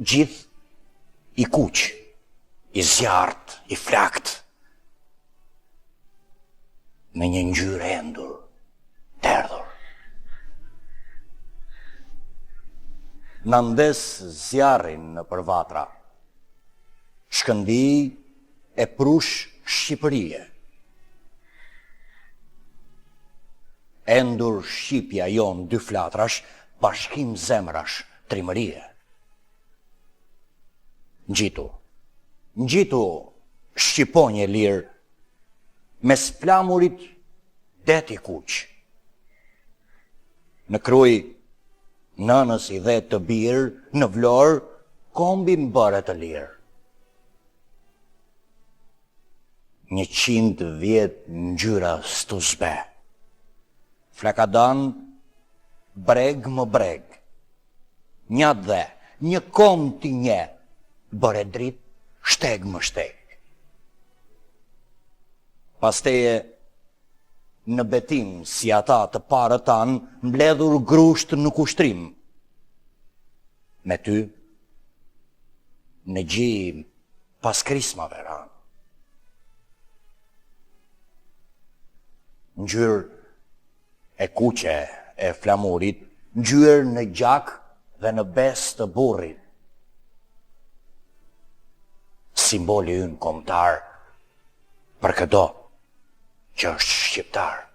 gjithë i kuq, i zjarrt, i flakt, me një ngjyrë endur, të erdhur. Në ndes zjarrin në përvatra, Shkëndi e prush Shqipërie. Endur Shqipja jon dy flatrash, bashkim zemrash, trimërie. Ngjitu Shqiponje lirë, mes flamurit deti kuq. Në kruj, nënës i dhe të birë, në vlorë, kombi mbërë të lirë. 100 vjet ngjyra stuzbe. Flakadan, breg më breg. Një dhe, një kom t'i nje, bëre drit, shteg më shteg. Pasteje, në betim si ata të parë tanë, mbledhur grusht në kushtrim. Me ty, në gjim pas krismave ranë. Ngjyrë e kuqe e flamurit, ngjyrë në gjak dhe në bes të burrit. Simboli ynë kombëtar për këdo që është shqiptar.